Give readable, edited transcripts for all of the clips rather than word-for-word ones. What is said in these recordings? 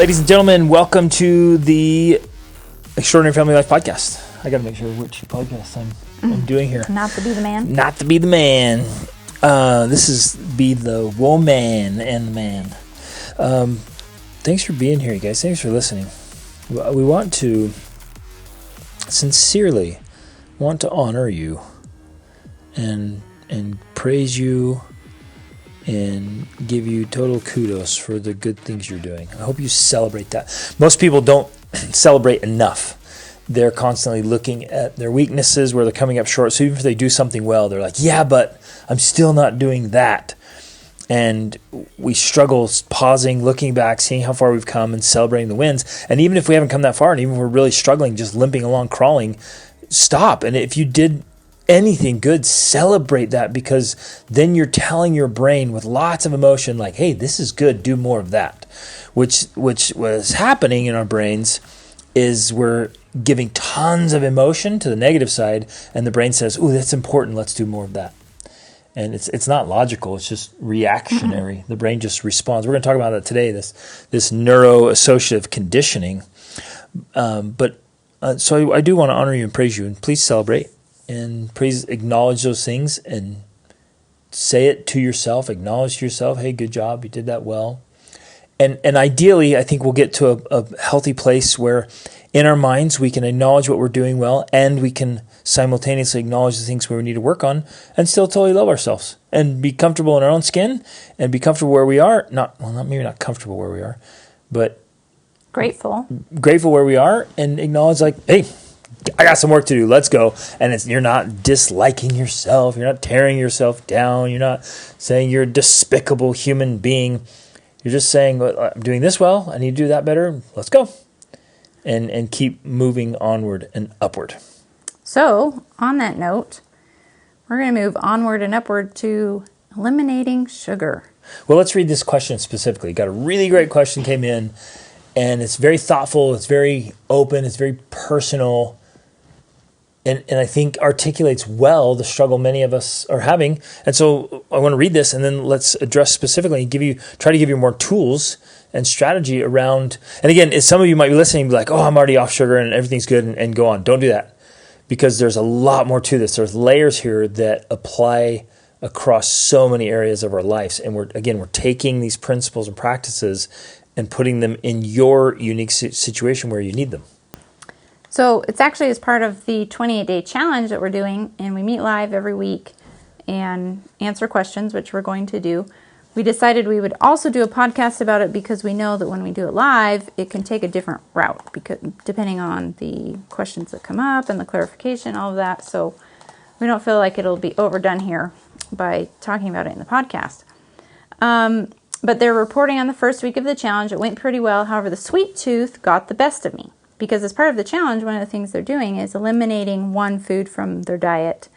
Ladies and gentlemen, welcome to the Extraordinary Family Life Podcast. I got to make sure which podcast I'm doing here. Not to be the man. Not to be the man. This is be the woman and the man. Thanks for being here, you guys. Thanks for listening. We want to sincerely honor you and praise you and give you total kudos for the good things you're doing. I hope you celebrate that. Most people don't celebrate enough. They're constantly looking at their weaknesses, where they're coming up short. So even if they do something well, they're like, yeah, but I'm still not doing that. And we struggle pausing, looking back, seeing how far we've come and celebrating the wins. And even if we haven't come that far, and even if we're really struggling, just limping along, crawling, stop. And if you did anything good, celebrate that, because then you're telling your brain with lots of emotion, like, hey, this is good, do more of that. Which was happening in our brains is we're giving tons of emotion to the negative side, and the brain says, ooh, that's important, let's do more of that. And it's not logical, it's just reactionary. The brain just responds. We're going to talk about that today, this neuroassociative conditioning. So I do want to honor you and praise you, and please celebrate. And please acknowledge those things and say it to yourself. Acknowledge to yourself, hey, good job, you did that well. And ideally, I think we'll get to a healthy place where in our minds we can acknowledge what we're doing well, and we can simultaneously acknowledge the things where we need to work on, and still totally love ourselves and be comfortable in our own skin and be comfortable where we are. Maybe not comfortable where we are, but grateful where we are, and acknowledge, like, hey, I got some work to do. Let's go. And you're not disliking yourself. You're not tearing yourself down. You're not saying you're a despicable human being. You're just saying, I'm doing this well. I need to do that better. Let's go. And keep moving onward and upward. So, on that note, we're going to move onward and upward to eliminating sugar. Well, let's read this question specifically. Got a really great question came in, and it's very thoughtful. It's very open. It's very personal. And I think articulates well the struggle many of us are having. And so I want to read this, and then let's address specifically and try to give you more tools and strategy around. And again, some of you might be listening and be like, oh, I'm already off sugar and everything's good, and go on. Don't do that, because there's a lot more to this. There's layers here that apply across so many areas of our lives. And we're taking these principles and practices and putting them in your unique situation where you need them. So it's actually as part of the 28-day challenge that we're doing, and we meet live every week and answer questions, which we're going to do. We decided we would also do a podcast about it, because we know that when we do it live, it can take a different route, because depending on the questions that come up and the clarification, all of that. So we don't feel like it'll be overdone here by talking about it in the podcast. But they're reporting on the first week of the challenge. It went pretty well. However, the sweet tooth got the best of me, because as part of the challenge, one of the things they're doing is eliminating one food from their diet.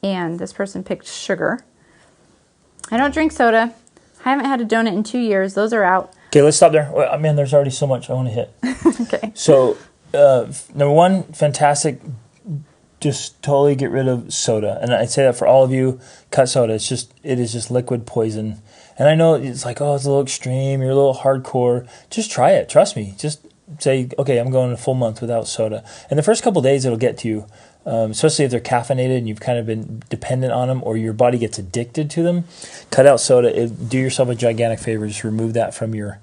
And this person picked sugar. I don't drink soda. I haven't had a donut in 2 years. Those are out. Okay, let's stop there. Well, man, there's already so much I want to hit. Okay. So, number one, fantastic. Just totally get rid of soda. And I'd say that for all of you, cut soda. It is just liquid poison. And I know it's like, oh, it's a little extreme. You're a little hardcore. Just try it. Trust me. Just say, okay, I'm going a full month without soda. And the first couple of days, it'll get to you, especially if they're caffeinated and you've kind of been dependent on them, or your body gets addicted to them. Cut out soda. Do yourself a gigantic favor. Just remove that from your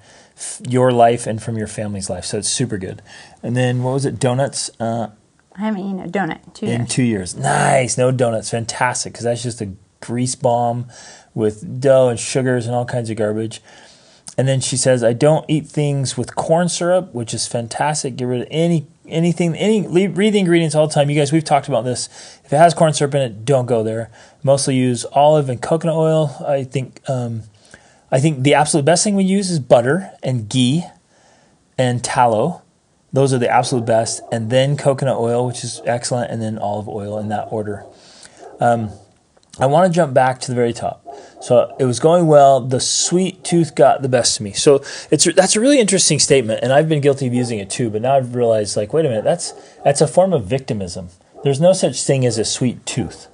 life and from your family's life. So it's super good. And then, what was it? Donuts? I haven't eaten a donut in 2 years. In 2 years. Nice. No donuts. Fantastic, because that's just a grease bomb with dough and sugars and all kinds of garbage. And then she says, I don't eat things with corn syrup, which is fantastic. Get rid of anything, read the ingredients all the time. You guys, we've talked about this. If it has corn syrup in it, don't go there. Mostly use olive and coconut oil. I think the absolute best thing we use is butter and ghee and tallow. Those are the absolute best. And then coconut oil, which is excellent, and then olive oil, in that order. I want to jump back to the very top. So it was going well. The sweet tooth got the best of me. So that's a really interesting statement, and I've been guilty of using it too. But now I've realized, like, wait a minute, that's a form of victimism. There's no such thing as a sweet tooth.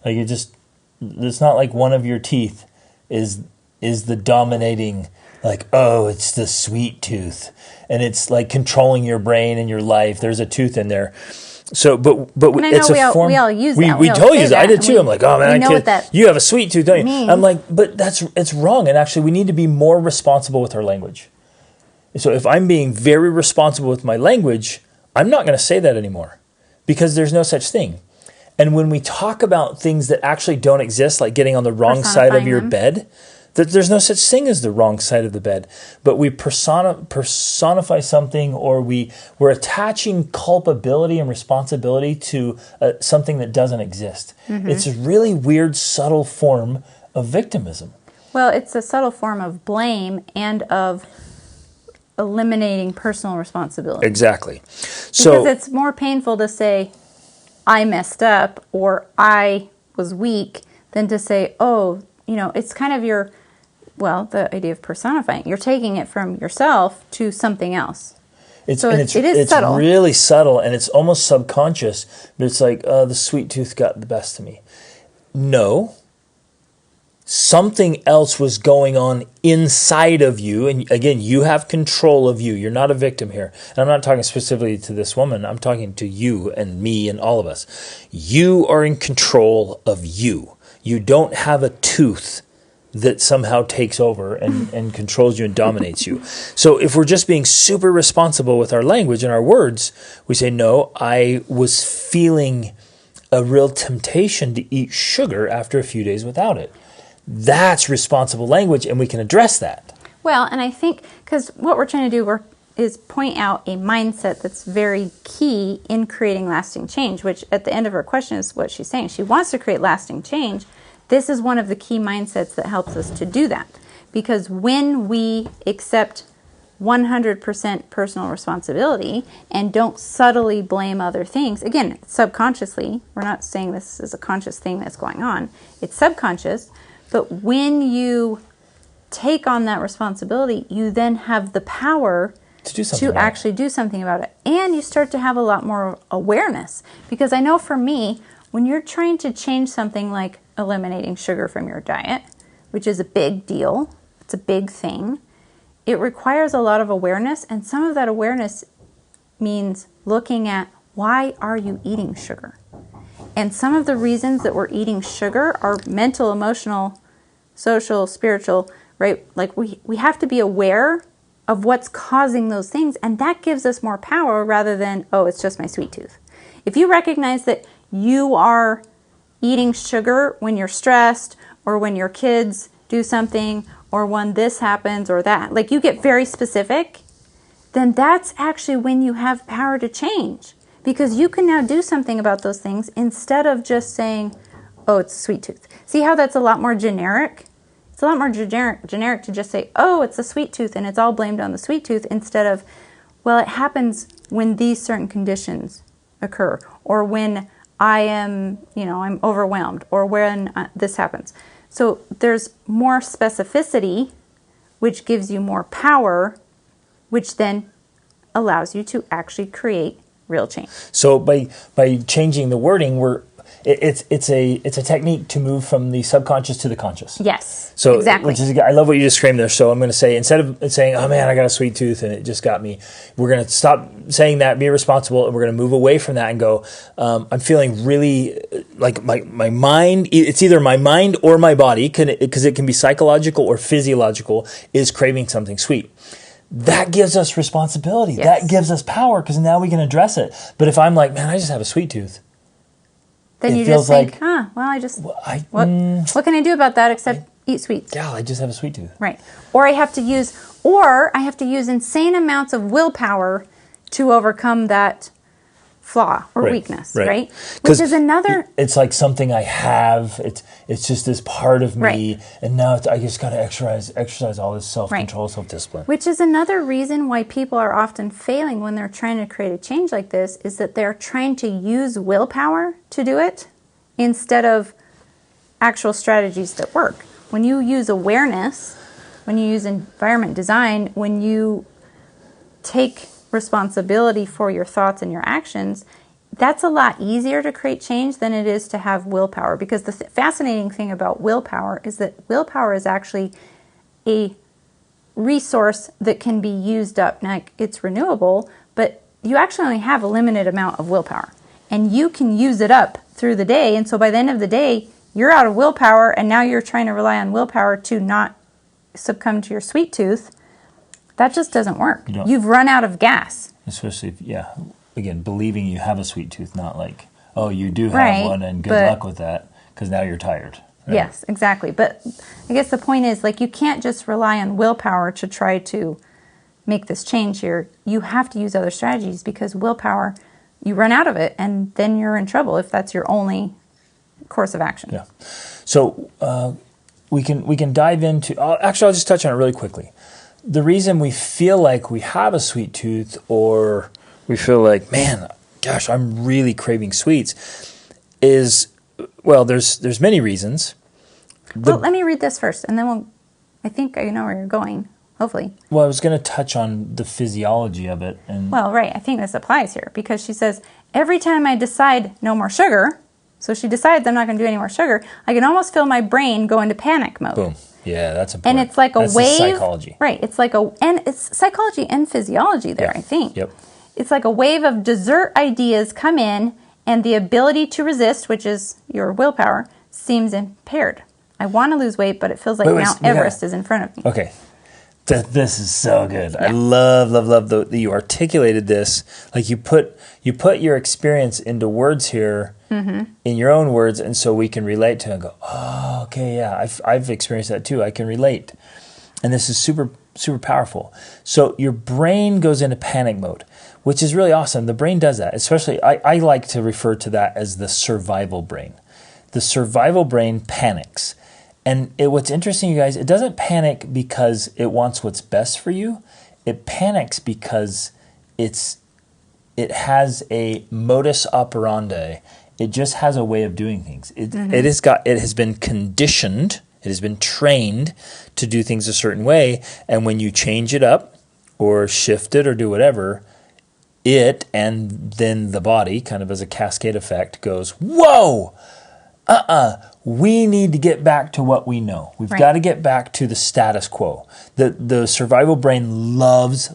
Like, it's not like one of your teeth is the dominating. like, oh, it's the sweet tooth, and it's like controlling your brain and your life. There's a tooth in there. So, but And I it's know a form. we all use we that. We all totally say use it. I that, did and too. I'm like, oh man, we know kid, what that you have a sweet tooth, don't you? means. I'm like, but it's wrong. And actually, we need to be more responsible with our language. So if I'm being very responsible with my language, I'm not going to say that anymore, because there's no such thing. And when we talk about things that actually don't exist, like getting on the wrong side of your bed, that there's no such thing as the wrong side of the bed. But we personify something, or we're attaching culpability and responsibility to something that doesn't exist. It's a really weird, subtle form of victimism. Well, it's a subtle form of blame and of eliminating personal responsibility. Exactly. Because it's more painful to say, I messed up or I was weak, than to say, oh, it's kind of the idea of personifying. You're taking it from yourself to something else. It is subtle. It's really subtle, and it's almost subconscious, but it's like, the sweet tooth got the best of me. No. Something else was going on inside of you. And again, you have control of you. You're not a victim here. And I'm not talking specifically to this woman. I'm talking to you and me and all of us. You are in control of you. You don't have a tooth that somehow takes over and controls you and dominates you. So if we're just being super responsible with our language and our words, we say, no, I was feeling a real temptation to eat sugar after a few days without it. That's responsible language, and we can address that. Well, and I think, because what we're trying to do is point out a mindset that's very key in creating lasting change, which at the end of her question is what she's saying. She wants to create lasting change. This is one of the key mindsets that helps us to do that. Because when we accept 100% personal responsibility and don't subtly blame other things, again, subconsciously, we're not saying this is a conscious thing that's going on, it's subconscious, but when you take on that responsibility, you then have the power to actually do something about it. And you start to have a lot more awareness. Because I know for me, when you're trying to change something like eliminating sugar from your diet, which is a big deal, it's a big thing, it requires a lot of awareness. And some of that awareness means looking at, why are you eating sugar? And some of the reasons that we're eating sugar are mental, emotional, social, spiritual, right? Like we have to be aware of what's causing those things, and that gives us more power rather than, oh, it's just my sweet tooth. If you recognize that you are eating sugar when you're stressed, or when your kids do something, or when this happens or that, like you get very specific, then that's actually when you have power to change. Because you can now do something about those things instead of just saying, oh, it's a sweet tooth. See how that's a lot more generic? It's a lot more generic to just say, oh, it's a sweet tooth, and it's all blamed on the sweet tooth, instead of, well, it happens when these certain conditions occur, or when I am, I'm overwhelmed, or when this happens. So there's more specificity, which gives you more power, which then allows you to actually create real change. So by changing the wording, it's a technique to move from the subconscious to the conscious. Yes. So exactly. I love what you just framed there. So I'm going to say, instead of saying, oh man, I got a sweet tooth and it just got me, we're going to stop saying that, be responsible, and we're going to move away from that and go, I'm feeling really like my mind, it's either my mind or my body, because it can be psychological or physiological, is craving something sweet. That gives us responsibility. Yes. That gives us power, because now we can address it. But if I'm like, man, I just have a sweet tooth, then you just think, what can I do about that except eat sweets? Yeah, I just have a sweet tooth. Right. Or I have to use insane amounts of willpower to overcome that flaw or weakness, right? Which is another... It's like something I have, it's just this part of me, and now I just got to exercise all this self-control, self-discipline. Which is another reason why people are often failing when they're trying to create a change like this, is that they're trying to use willpower to do it instead of actual strategies that work. When you use awareness, when you use environment design, when you take responsibility for your thoughts and your actions, that's a lot easier to create change than it is to have willpower. Because the fascinating thing about willpower is that willpower is actually a resource that can be used up. Now, it's renewable, but you actually only have a limited amount of willpower. And you can use it up through the day. And so by the end of the day, you're out of willpower, and now you're trying to rely on willpower to not succumb to your sweet tooth. That just doesn't work. You've run out of gas. Especially if, again, believing you have a sweet tooth, not like, oh, you do have one and good luck with that, because now you're tired. Right? Yes, exactly. But I guess the point is, like, you can't just rely on willpower to try to make this change here. You have to use other strategies, because willpower, you run out of it, and then you're in trouble if that's your only course of action. Yeah. So we can dive into, actually, I'll just touch on it really quickly. The reason we feel like we have a sweet tooth, or we feel like, man, gosh, I'm really craving sweets, is, well, there's many reasons. Well, let me read this first, and then I think I know where you're going, hopefully. Well, I was going to touch on the physiology of it. Well, right, I think this applies here, because she says, every time I decide no more sugar, so she decides I'm not going to do any more sugar, I can almost feel my brain go into panic mode. Boom. Yeah, that's important. And it's like a wave. Psychology. Right. It's like and it's psychology and physiology there, I think. Yep. It's like a wave of dessert ideas come in, and the ability to resist, which is your willpower, seems impaired. I want to lose weight, but it feels like Mount Everest is in front of me. Okay. This is so good. Yeah. I love that you articulated this. Like you put your experience into words here, in your own words, and so we can relate to it and go, oh, okay, yeah, I've experienced that too. I can relate. And this is super, super powerful. So your brain goes into panic mode, which is really awesome. The brain does that. Especially, I like to refer to that as the survival brain. The survival brain panics. And what's interesting, you guys, it doesn't panic because it wants what's best for you. It panics because it has a modus operandi. It just has a way of doing things. It has been conditioned. It has been trained to do things a certain way. And when you change it up or shift it or do whatever, it and then the body, kind of as a cascade effect, goes, whoa! We need to get back to what we know. We've got to get back to the status quo. The survival brain loves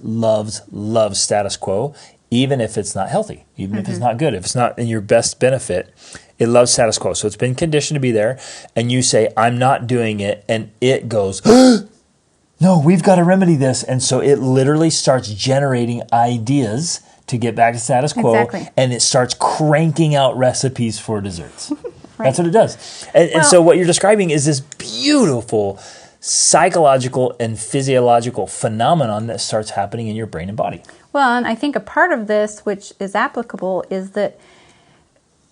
status quo, even if it's not healthy, even if it's not good, if it's not in your best benefit. It loves status quo. So it's been conditioned to be there, and you say, I'm not doing it, and it goes, no, we've got to remedy this. And so it literally starts generating ideas to get back to status quo, and it starts cranking out recipes for desserts. That's what it does. And so what you're describing is this beautiful psychological and physiological phenomenon that starts happening in your brain and body. Well, and I think a part of this, which is applicable, is that,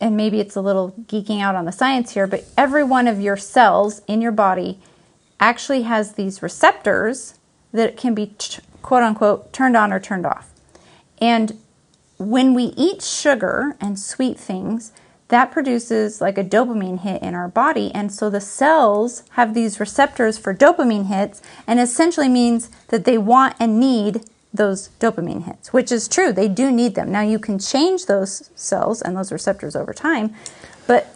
and maybe it's a little geeking out on the science here, but every one of your cells in your body actually has these receptors that can be, quote unquote, turned on or turned off. And when we eat sugar and sweet things, that produces like a dopamine hit in our body. And so the cells have these receptors for dopamine hits, and essentially means that they want and need those dopamine hits, which is true. They do need them. Now you can change those cells and those receptors over time, but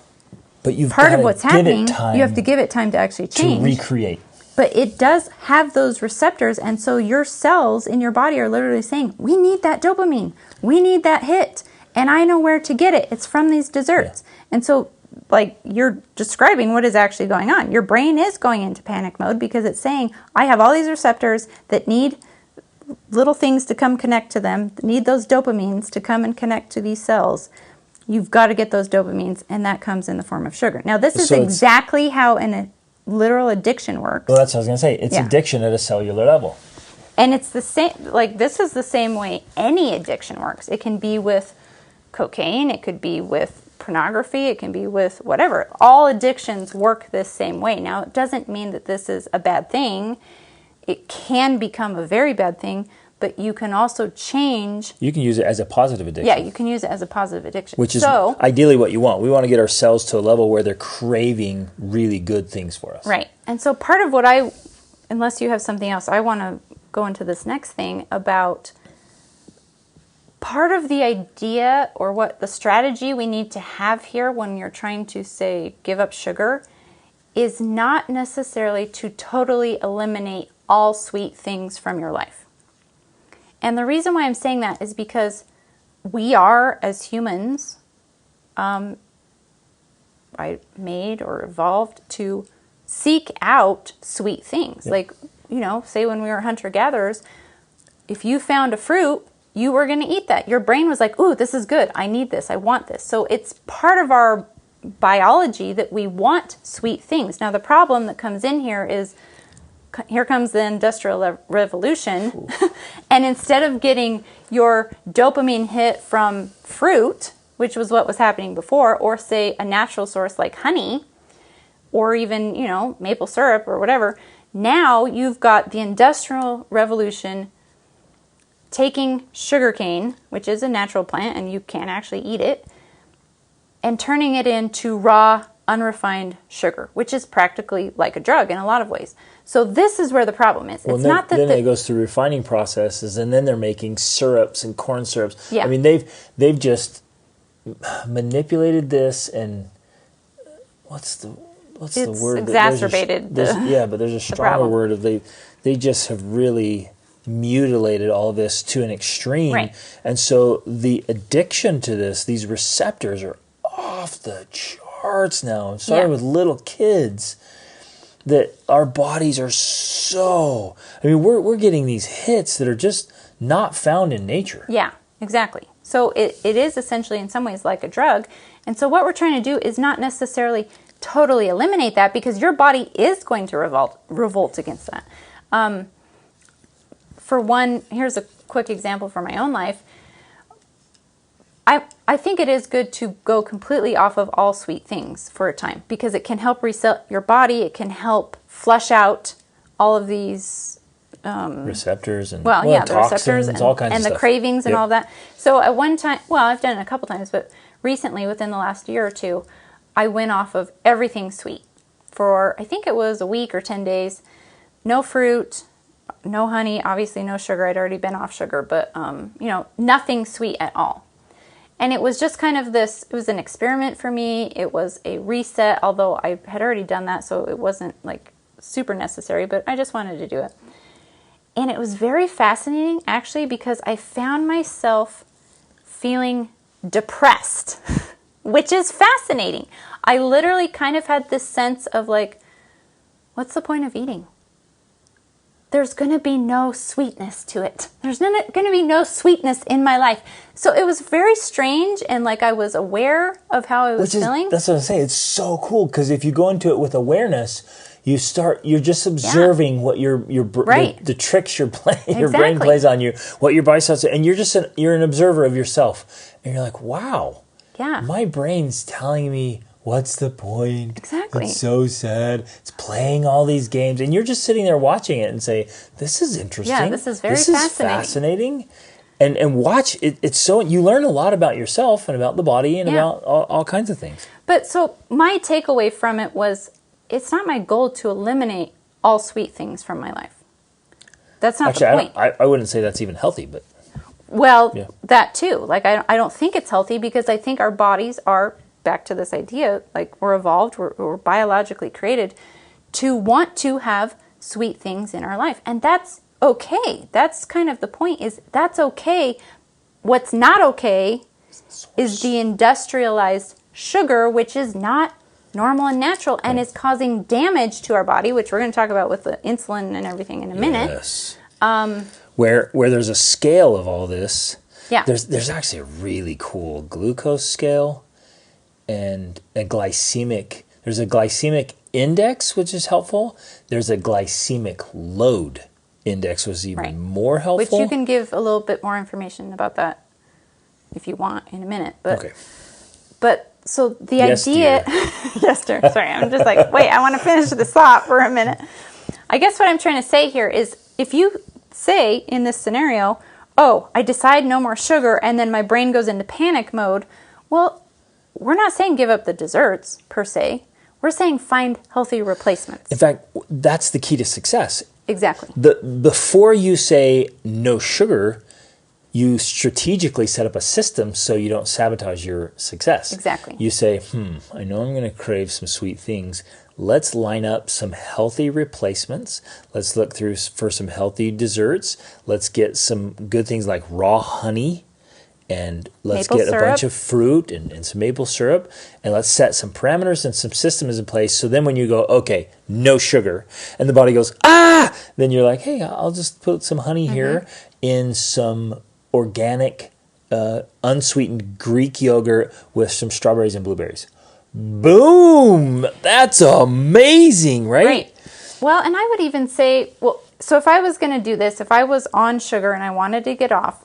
you've part of what's happening, you have to give it time to actually change. To recreate. But it does have those receptors, and so your cells in your body are literally saying, we need that dopamine. We need that hit. And I know where to get it. It's from these desserts. Yeah. And so, like, you're describing what is actually going on. Your brain is going into panic mode because it's saying, I have all these receptors that need little things to come connect to them, need those dopamines to come and connect to these cells. You've got to get those dopamines, and that comes in the form of sugar. Now, this is exactly how a literal addiction works. Well, that's what I was going to say. It's addiction at a cellular level. And it's the same, like, this is the same way any addiction works. It can be with cocaine, it could be with pornography, it can be with whatever. All addictions work this same way. Now, it doesn't mean that this is a bad thing. It can become a very bad thing, but you can also change. You can use it as a positive addiction. Yeah, you can use it as a positive addiction. Which is ideally what you want. We want to get our cells to a level where they're craving really good things for us. Right. And so part of what unless you have something else, I want to go into this next thing about part of the idea, or what the strategy we need to have here when you're trying to, say, give up sugar, is not necessarily to totally eliminate all sweet things from your life. And the reason why I'm saying that is because we are, as humans, made or evolved to seek out sweet things. Yep. Like, say when we were hunter-gatherers, if you found a fruit, you were going to eat that. Your brain was like, ooh, this is good. I need this. I want this. So it's part of our biology that we want sweet things. Now, the problem that comes in here is, here comes the Industrial Revolution. And instead of getting your dopamine hit from fruit, which was what was happening before, or say a natural source like honey, or even, maple syrup or whatever, now you've got the Industrial Revolution taking sugarcane, which is a natural plant and you can actually eat it, and turning it into raw, unrefined sugar, which is practically like a drug in a lot of ways. So this is where the problem is. Well, it's not that then it goes through refining processes, and then they're making syrups and corn syrups. Yeah. I mean, they've just manipulated this, and what's the word? Exacerbated but there's a stronger word of they just have really mutilated all of this to an extreme. Right. And so the addiction to this, these receptors are off the charts now. Starting with little kids, that our bodies are so, we're getting these hits that are just not found in nature. Yeah, exactly. So it is essentially in some ways like a drug. And so what we're trying to do is not necessarily totally eliminate that, because your body is going to revolt against that. For one, here's a quick example from my own life. I think it is good to go completely off of all sweet things for a time, because it can help reset your body. It can help flush out all of these receptors and the toxins, receptors and, all kinds of and stuff. The cravings and all that. So at one time, I've done it a couple times, but recently, within the last year or two, I went off of everything sweet for, I think it was a week or 10 days. No fruit, no honey, obviously no sugar. I'd already been off sugar, but nothing sweet at all. And it was just kind of this, it was an experiment for me. It was a reset, although I had already done that, so it wasn't like super necessary, but I just wanted to do it. And it was very fascinating, actually, because I found myself feeling depressed, which is fascinating. I literally kind of had this sense of like, what's the point of eating? There's going to be no sweetness to it. There's going to be no sweetness in my life. So it was very strange, and like I was aware of how I was feeling. That's what I'm saying. It's so cool, because if you go into it with awareness, you're just observing what the tricks your brain plays on you, what your body starts, and you're an observer of yourself, and you're like, wow, my brain's telling me, what's the point? Exactly. It's so sad. It's playing all these games, and you're just sitting there watching it and say, this is interesting. Yeah, this is very fascinating. And watch it. It's so, you learn a lot about yourself and about the body and about all kinds of things. But so my takeaway from it was, it's not my goal to eliminate all sweet things from my life. That's not the point. I wouldn't say that's even healthy, but that too. Like I don't think it's healthy, because I think our bodies are, back to this idea, like we're evolved, we're biologically created to want to have sweet things in our life. And that's okay. That's kind of the point, is that's okay. What's not okay is the industrialized sugar, which is not normal and natural, and is causing damage to our body, which we're going to talk about with the insulin and everything in a minute. Yes. Where there's a scale of all this. Yeah. There's actually a really cool glucose scale. And there's a glycemic index, which is helpful. There's a glycemic load index, which is even more helpful. Which you can give a little bit more information about that if you want in a minute. But, okay. But so the idea, dear. yes, dear. Sorry, I'm just like, wait, I want to finish this thought for a minute. I guess what I'm trying to say here is, if you say in this scenario, oh, I decide no more sugar, and then my brain goes into panic mode, well, we're not saying give up the desserts, per se. We're saying find healthy replacements. In fact, that's the key to success. Exactly. Before you say no sugar, you strategically set up a system so you don't sabotage your success. Exactly. You say, I know I'm going to crave some sweet things. Let's line up some healthy replacements. Let's look through for some healthy desserts. Let's get some good things like raw honey, and let's maple get syrup. A bunch of fruit and some maple syrup, and let's set some parameters and some systems in place. So then when you go, okay, no sugar, and the body goes, then you're like, hey, I'll just put some honey here in some organic, unsweetened Greek yogurt with some strawberries and blueberries. Boom! That's amazing, right? Right. Well, and I would even say, so if I was going to do this, if I was on sugar and I wanted to get off,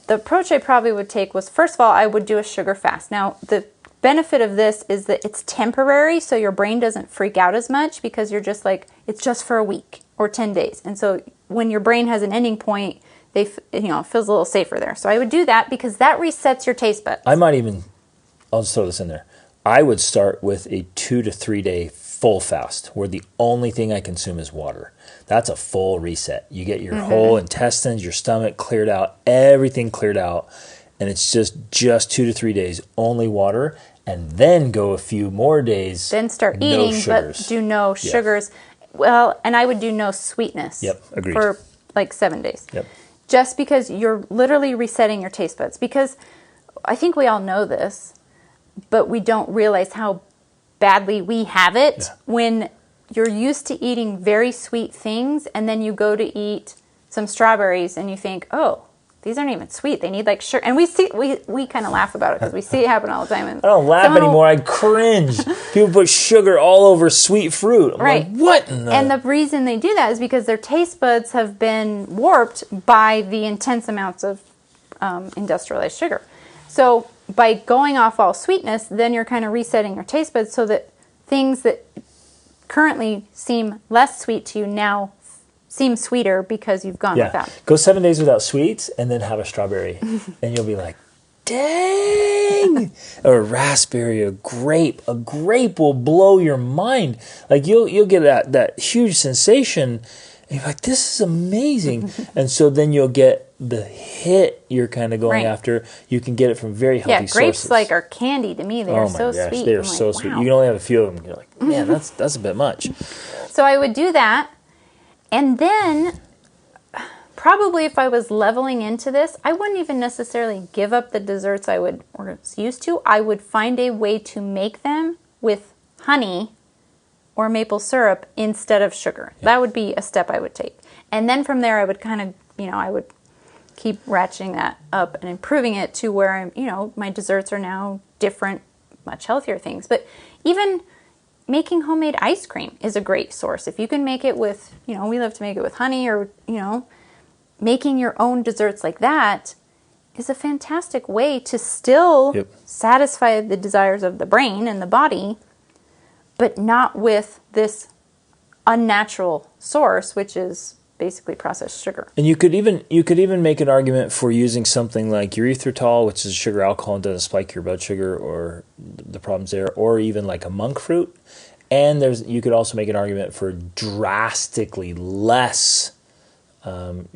the approach I probably would take was, first of all, I would do a sugar fast. Now, the benefit of this is that it's temporary, so your brain doesn't freak out as much because you're just like, it's just for a week or 10 days. And so when your brain has an ending point, it feels a little safer there. So I would do that because that resets your taste buds. I'll just throw this in there. I would start with a 2 to 3 day full fast where the only thing I consume is water. That's a full reset. You get your whole intestines, your stomach cleared out, everything cleared out, and it's just 2 to 3 days only water, and then go a few more days. Then start eating, but do no sugars. Well, and I would do no sweetness. Yep, agreed. For like 7 days. Yep. Just because you're literally resetting your taste buds. Because I think we all know this, but we don't realize how badly we have it when you're used to eating very sweet things and then you go to eat some strawberries and you think, oh, these aren't even sweet. They need like sugar. And we kind of laugh about it because we see it happen all the time. And I don't laugh anymore. I cringe. People put sugar all over sweet fruit. I'm like, what? And the reason they do that is because their taste buds have been warped by the intense amounts of industrialized sugar. So by going off all sweetness, then you're kind of resetting your taste buds so that things that currently seem less sweet to you now seem sweeter because you've gone without. Go 7 days without sweets and then have a strawberry. And you'll be like, dang! Or a raspberry, a grape. A grape will blow your mind. Like you'll get that huge sensation. And you're like, this is amazing. And so then you'll get the hit you're kind of going after. You can get it from very healthy grapes sources. like are candy to me. They are so sweet. They are so sweet. You can only have a few of them. You're like, man, that's a bit much. So I would do that. And then probably if I was leveling into this, I wouldn't even necessarily give up the desserts I was used to. I would find a way to make them with honey or maple syrup instead of sugar. Yeah. That would be a step I would take. And then from there I would kind of, I would keep ratcheting that up and improving it to where my desserts are now different, much healthier things. But even making homemade ice cream is a great source. If you can make it with, we love to make it with honey or, making your own desserts like that is a fantastic way to still satisfy the desires of the brain and the body, but not with this unnatural source, which is basically processed sugar. And you could even make an argument for using something like erythritol, which is sugar alcohol and doesn't spike your blood sugar or the problems there, or even like a monk fruit. And you could also make an argument for drastically less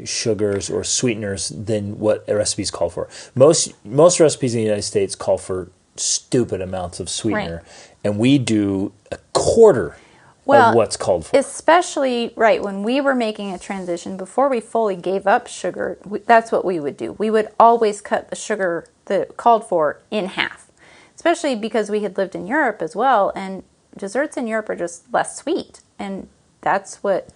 sugars or sweeteners than what recipes call for. Most recipes in the United States call for stupid amounts of sweetener, and we do a quarter of what's called for. Especially, when we were making a transition, before we fully gave up sugar, that's what we would do. We would always cut the sugar that called for in half, especially because we had lived in Europe as well, and desserts in Europe are just less sweet, and that's what.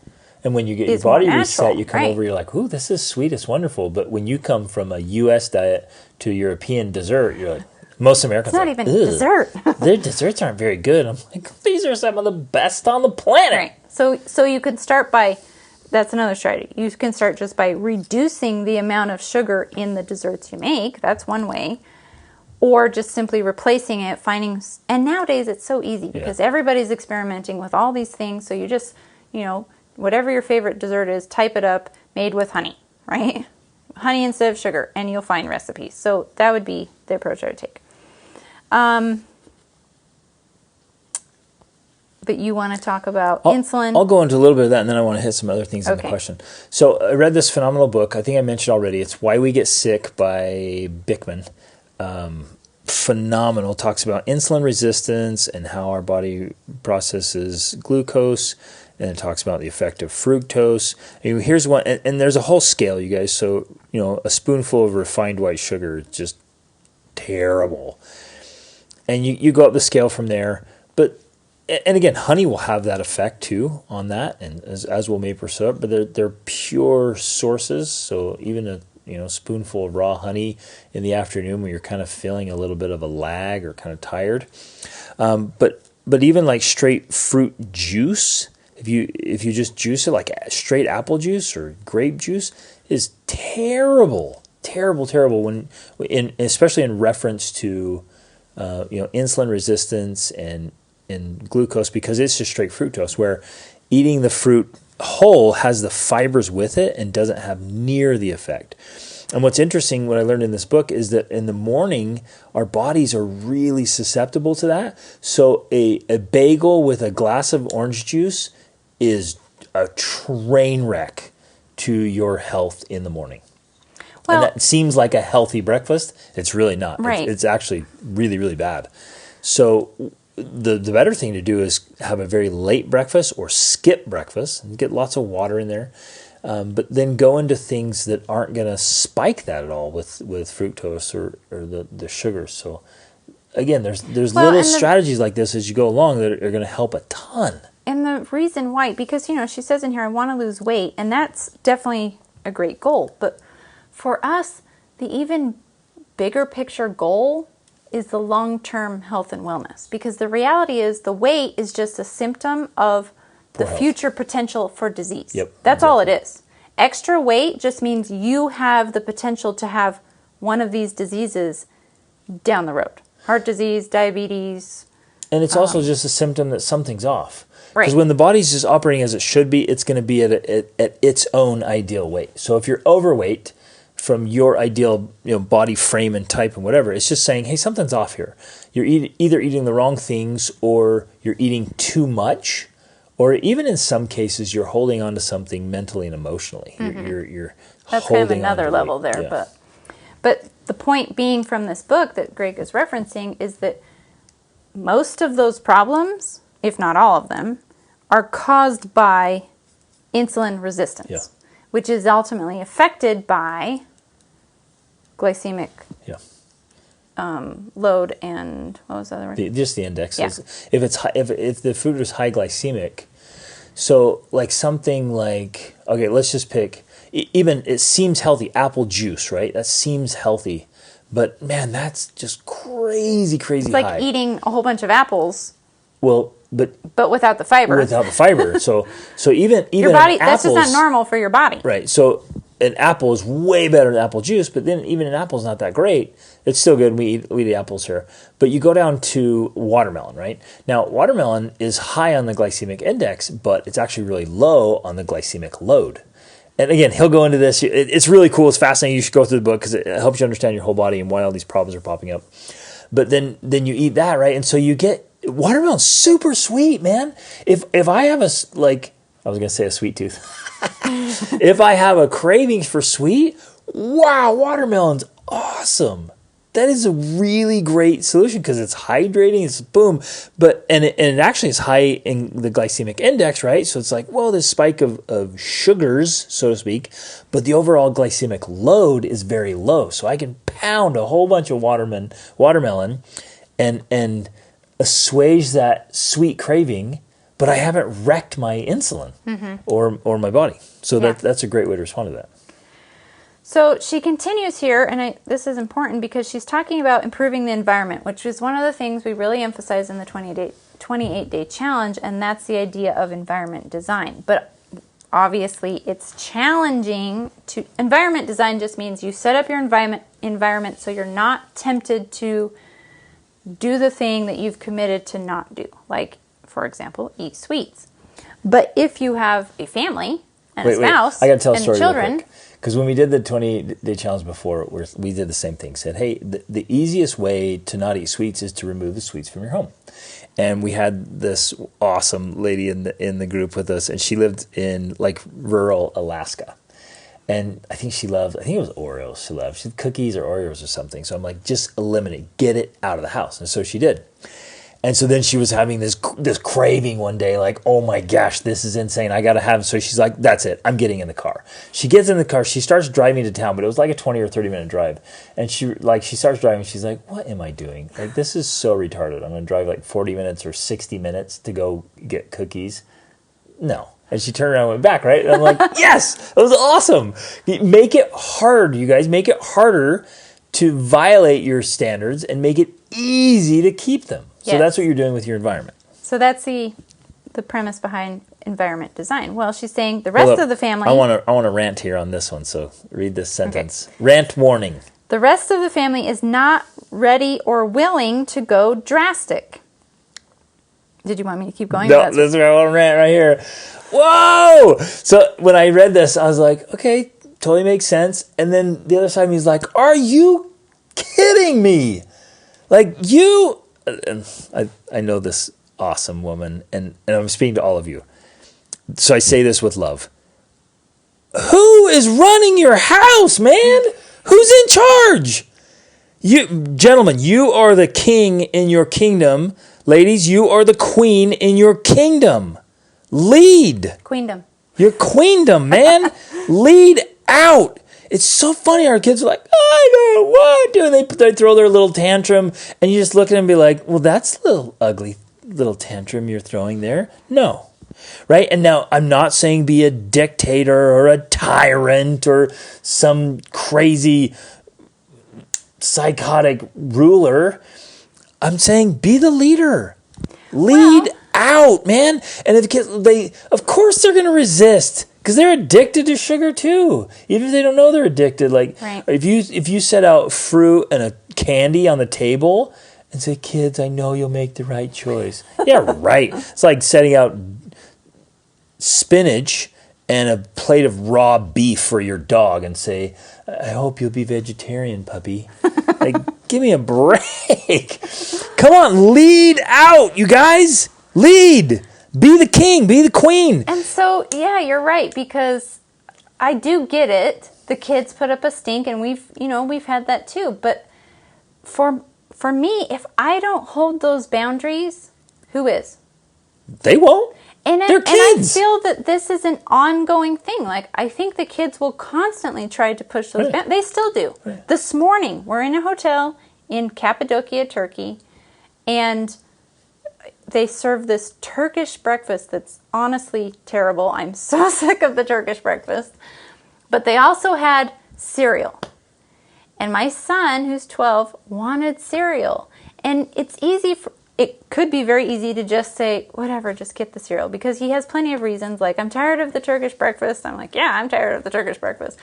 And when you get your body reset, you come over, you're like, ooh, this is sweet, it's wonderful. But when you come from a U.S. diet to European dessert, you're like, most Americans it's not even dessert. Their desserts aren't very good. I'm like, these are some of the best on the planet. Right. So you can start by, that's another strategy. You can start just by reducing the amount of sugar in the desserts you make. That's one way. Or just simply replacing it, and nowadays it's so easy because everybody's experimenting with all these things. So you just, whatever your favorite dessert is, type it up, made with honey, right? Honey instead of sugar, and you'll find recipes. So that would be the approach I would take. but you want to talk about insulin. I'll go into a little bit of that, and then I want to hit some other things in the Okay. question. So I read this phenomenal book. I think I mentioned already. It's Why We Get Sick by Bickman. Phenomenal. Talks about insulin resistance and how our body processes glucose, and it talks about the effect of fructose. And here's one, and there's a whole scale, you guys. So, a spoonful of refined white sugar is just terrible. And you go up the scale from there. And again, honey will have that effect too on that, and as will maple syrup. But they're pure sources. So even a spoonful of raw honey in the afternoon when you're kind of feeling a little bit of a lag or kind of tired. But even like straight fruit juice, if you just juice it, like straight apple juice or grape juice, is terrible, when especially in reference to insulin resistance and glucose, because it's just straight fructose, where eating the fruit whole has the fibers with it and doesn't have near the effect. And what's interesting, what I learned in this book, is that in the morning, our bodies are really susceptible to that. So a bagel with a glass of orange juice is a train wreck to your health in the morning. Well, and that seems like a healthy breakfast. It's really not. Right. It's actually really, really bad. So the better thing to do is have a very late breakfast or skip breakfast and get lots of water in there. But then go into things that aren't going to spike that at all with fructose or the sugars. So again, there's little strategies like this as you go along that are going to help a ton. And the reason why, because, she says in here, I want to lose weight, and that's definitely a great goal. But for us, the even bigger picture goal is the long-term health and wellness. Because the reality is the weight is just a symptom of the future potential for disease. Yep, that's all it is. Extra weight just means you have the potential to have one of these diseases down the road. Heart disease, diabetes. And it's also just a symptom that something's off. Right. Because when the body's just operating as it should be, it's going to be at its own ideal weight. So if you're overweight from your ideal body frame and type and whatever, it's just saying, hey, something's off here. You're either eating the wrong things, or you're eating too much, or even in some cases you're holding on to something mentally and emotionally. Mm-hmm. You're that's kind of holding another on to level weight. there. Yeah. But the point being from this book that Greg is referencing is that most of those problems, if not all of them, are caused by insulin resistance, which is ultimately affected by glycemic load and what was the other one? Just the index. Yeah. If the food is high glycemic, so like something like, okay, let's just pick, even it seems healthy, apple juice, right? That seems healthy, but man, that's just crazy It's like high. eating a whole bunch of apples. Well, but without the fiber. Without the fiber. So even your body, apples, that's just not normal for your body. Right. So an apple is way better than apple juice, but then even an apple is not that great. It's still good. We eat apples here. But you go down to watermelon, right? Now, watermelon is high on the glycemic index, but it's actually really low on the glycemic load. And again, he'll go into this. It's really cool. It's fascinating. You should go through the book because it helps you understand your whole body and why all these problems are popping up. But then you eat that, right? And so you get watermelon's super sweet, man. If I have I was going to say a sweet tooth. If I have a cravings for sweet, wow, watermelon's awesome. That is a really great solution because it's hydrating. It's boom, and it actually is high in the glycemic index, right? So it's like, well, this spike of sugars, so to speak, but the overall glycemic load is very low. So I can pound a whole bunch of watermelon, and assuage that sweet craving, but I haven't wrecked my insulin or my body. So that's a great way to respond to that. So she continues here, and this is important because she's talking about improving the environment, which is one of the things we really emphasize in the 28-day challenge, and that's the idea of environment design. But obviously, it's challenging to... Environment design just means you set up your environment so you're not tempted to do the thing that you've committed to not do. Like, for example, eat sweets. But if you have a family and a spouse I got to tell a and story children. Because when we did the 28-day challenge before, we did the same thing. Said, hey, the easiest way to not eat sweets is to remove the sweets from your home. And we had this awesome lady in the group with us, and she lived in like rural Alaska. And I think it was Oreos she loved. She had cookies or Oreos or something. So I'm like, just eliminate, get it out of the house. And so she did. And so then she was having this craving one day, like, oh my gosh, this is insane. I got to have it. So she's like, that's it. I'm getting in the car. She gets in the car. She starts driving to town, but it was like a 20 or 30 minute drive. And she starts driving. She's like, what am I doing? Like, this is so retarded. I'm going to drive like 40 minutes or 60 minutes to go get cookies. No. And she turned around and went back, right? And I'm like, yes, that was awesome. Make it hard, you guys. Make it harder to violate your standards and make it easy to keep them. So Yes. that's what you're doing with your environment. So that's the premise behind environment design. Well, she's saying the rest of the family... I want to rant here on this one, so read this sentence. Okay. Rant warning. The rest of the family is not ready or willing to go drastic. Did you want me to keep going? No, this is where I want to rant right here. Whoa! So when I read this, I was like, okay, totally makes sense. And then the other side of me is like, are you kidding me? Like, you... And I know this awesome woman, and I'm speaking to all of you. So I say this with love. Who is running your house, man? Who's in charge? You, gentlemen, you are the king in your kingdom. Ladies, you are the queen in your kingdom. Lead. Queendom. Your queendom, man. Lead out. It's so funny. Our kids are like, I don't want to. And they throw their little tantrum. And you just look at them and be like, well, that's a little ugly little tantrum you're throwing there. No. Right? And now I'm not saying be a dictator or a tyrant or some crazy psychotic ruler. I'm saying be the leader. Lead out, man. And if the kids, of course they're going to resist. Because they're addicted to sugar too. Even if they don't know they're addicted. Like right. if you set out fruit and a candy on the table and say, kids, I know you'll make the right choice. Yeah, right. It's like setting out spinach and a plate of raw beef for your dog and say, I hope you'll be vegetarian, puppy. Like, give me a break. Come on, lead out, you guys. Lead. Be the king, be the queen. And so, yeah, you're right, because I do get it. The kids put up a stink, and we've had that too. But for me, if I don't hold those boundaries, who is? They won't. They're kids. And I feel that this is an ongoing thing. Like, I think the kids will constantly try to push those boundaries. They still do. Right. This morning, we're in a hotel in Cappadocia, Turkey, and they serve this Turkish breakfast that's honestly terrible. I'm so sick of the Turkish breakfast. But they also had cereal. And my son, who's 12, wanted cereal. And it could be very easy to just say, whatever, just get the cereal. Because he has plenty of reasons, like, I'm tired of the Turkish breakfast. I'm like, yeah, I'm tired of the Turkish breakfast.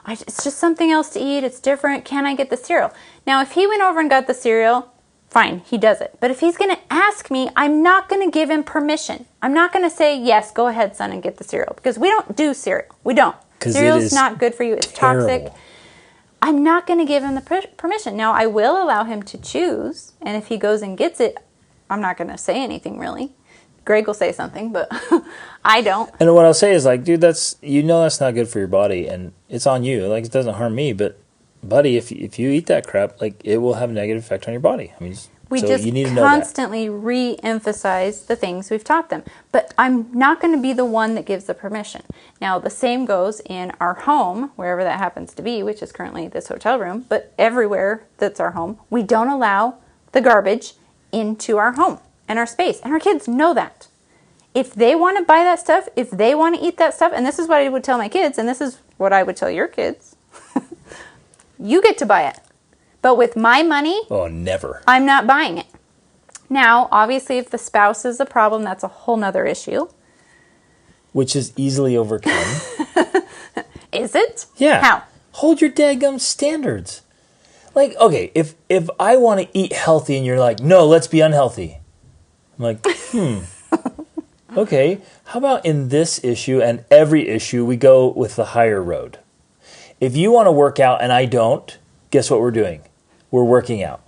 It's just something else to eat. It's different. Can I get the cereal? Now, if he went over and got the cereal, fine, he does it. But if he's going to ask me, I'm not going to give him permission. I'm not going to say, yes, go ahead, son, and get the cereal. Because we don't do cereal. We don't. Cereal's not good for you. It's toxic. I'm not going to give him the permission. Now, I will allow him to choose. And if he goes and gets it, I'm not going to say anything, really. Greg will say something, but I don't. And what I'll say is, like, dude, that's not good for your body. And it's on you. Like, it doesn't harm me, but buddy, if you eat that crap, like, it will have a negative effect on your body. I mean, we so just you need to know constantly re-emphasize the things we've taught them. But I'm not going to be the one that gives the permission. Now, the same goes in our home, wherever that happens to be, which is currently this hotel room, but everywhere that's our home, we don't allow the garbage into our home and our space. And our kids know that. If they want to buy that stuff, if they want to eat that stuff, and this is what I would tell my kids, and this is what I would tell your kids, you get to buy it. But with my money, oh, never. I'm not buying it. Now, obviously, if the spouse is a problem, that's a whole nother issue. Which is easily overcome. Is it? Yeah. How? Hold your daggum standards. Like, okay, if I want to eat healthy and you're like, no, let's be unhealthy. I'm like, okay, how about in this issue and every issue, we go with the higher road? If you want to work out and I don't, guess what we're doing? We're working out.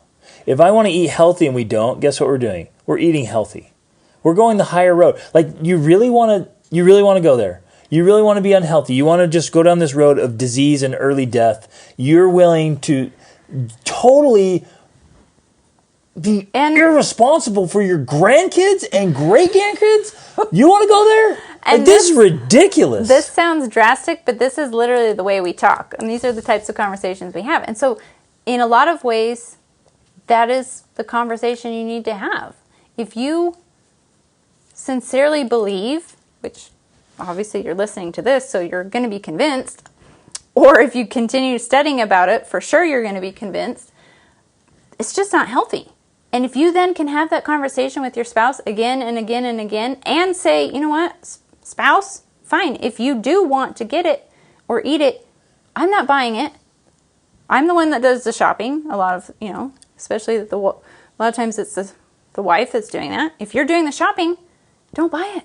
If I want to eat healthy and we don't, guess what we're doing? We're eating healthy. We're going the higher road. Like, you really want to go there. You really want to be unhealthy. You want to just go down this road of disease and early death. You're willing to totally be irresponsible for your grandkids and great-grandkids? You want to go there? And like, this is ridiculous. This sounds drastic, but this is literally the way we talk. And these are the types of conversations we have. And so in a lot of ways, that is the conversation you need to have. If you sincerely believe, which obviously you're listening to this, so you're going to be convinced, or if you continue studying about it, for sure you're going to be convinced, it's just not healthy. And if you then can have that conversation with your spouse again and again and again and say, you know what, spouse, fine. If you do want to get it or eat it, I'm not buying it. I'm the one that does the shopping. A lot of, especially a lot of times it's the wife that's doing that. If you're doing the shopping, don't buy it.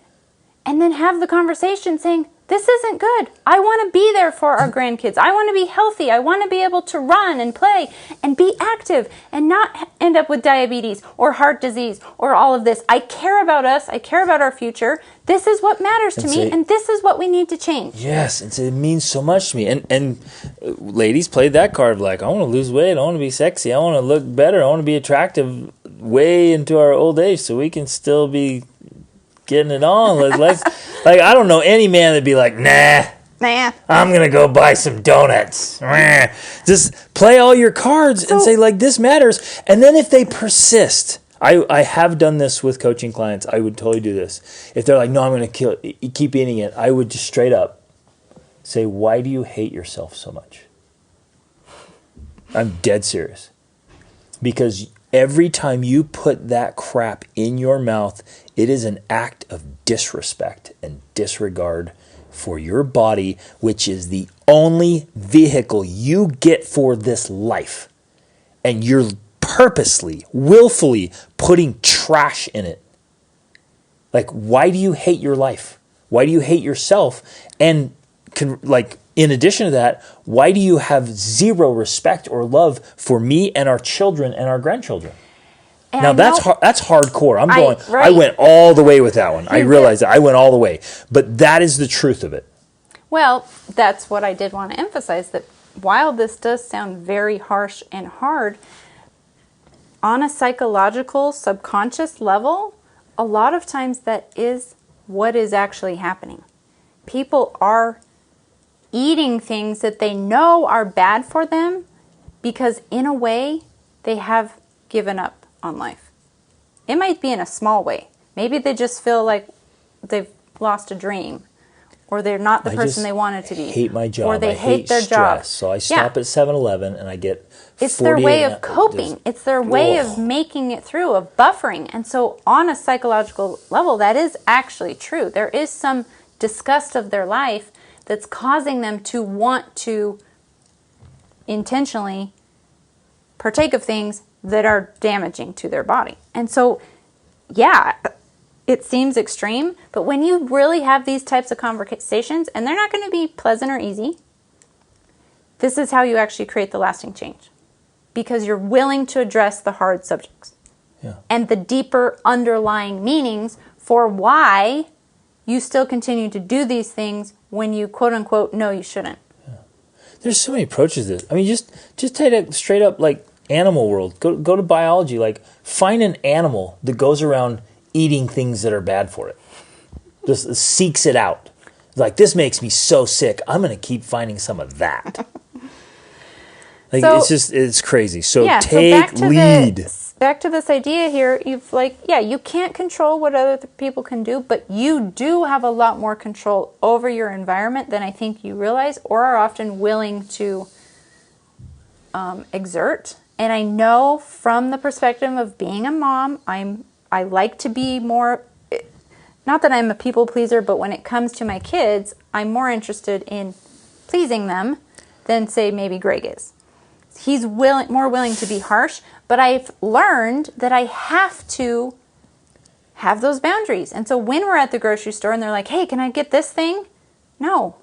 And then have the conversation saying, this isn't good. I want to be there for our grandkids. I want to be healthy. I want to be able to run and play and be active and not end up with diabetes or heart disease or all of this. I care about us. I care about our future. This is what matters to me, and this is what we need to change. Yes, and it means so much to me. And ladies play that card like, I want to lose weight. I want to be sexy. I want to look better. I want to be attractive way into our old age so we can still be getting it on. Let's like, I don't know any man that'd be like, nah, I'm gonna go buy some donuts. Just play all your cards and say, like, this matters. And then if they persist, I have done this with coaching clients. I would totally do this. If they're like, no, I'm gonna keep eating it, I would just straight up say, why do you hate yourself so much? I'm dead serious. Because every time you put that crap in your mouth, it is an act of disrespect and disregard for your body, which is the only vehicle you get for this life. And you're purposely, willfully putting trash in it. Like, why do you hate your life? Why do you hate yourself? And in addition to that, why do you have zero respect or love for me and our children and our grandchildren? And now that's hardcore. I went all the way with that one. I realized that I went all the way, but that is the truth of it. Well, that's what I did want to emphasize, that while this does sound very harsh and hard, on a psychological, subconscious level, a lot of times that is what is actually happening. People are eating things that they know are bad for them because in a way they have given up on life. It might be in a small way. Maybe they just feel like they've lost a dream, or they're not the person they wanted to be. I hate my job. Or they hate their stress. job. So I stop at 7-Eleven and I get It's their way of coping. It's their way of making it through, of buffering. And so on a psychological level, that is actually true. There is some disgust of their life that's causing them to want to intentionally partake of things that are damaging to their body. And so, yeah, it seems extreme, but when you really have these types of conversations, and they're not going to be pleasant or easy, this is how you actually create the lasting change. Because you're willing to address the hard subjects. Yeah. And the deeper underlying meanings for why you still continue to do these things when you quote unquote know you shouldn't. Yeah. There's so many approaches to this. I mean, just take it straight up, like, animal world. Go to biology. Like, find an animal that goes around eating things that are bad for it. Just seeks it out. Like, this makes me so sick. I'm going to keep finding some of that. Like, so, it's crazy. So yeah, take lead. Back to this idea here, you can't control what other people can do, but you do have a lot more control over your environment than I think you realize or are often willing to exert. And I know from the perspective of being a mom, I like to be more, not that I'm a people pleaser, but when it comes to my kids, I'm more interested in pleasing them than, say, maybe Greg is. He's more willing to be harsh, but I've learned that I have to have those boundaries. And so when we're at the grocery store and they're like, hey, can I get this thing? No,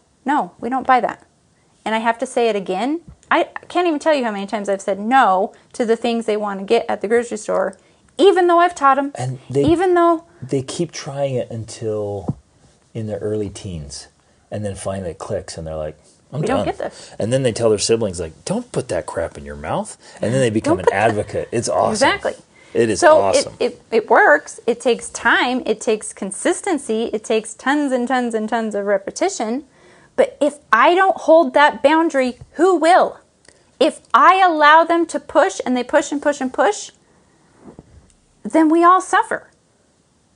we don't buy that. And I have to say it again. I can't even tell you how many times I've said no to the things they want to get at the grocery store, even though I've taught them. And they keep trying it until in their early teens. And then finally it clicks and they're like, I'm done. Don't get this. And then they tell their siblings, like, don't put that crap in your mouth. And then they become an advocate. It's awesome. Exactly. It is awesome. It works. It takes time. It takes consistency. It takes tons and tons and tons of repetition. But if I don't hold that boundary, who will? If I allow them to push and they push and push and push, then we all suffer.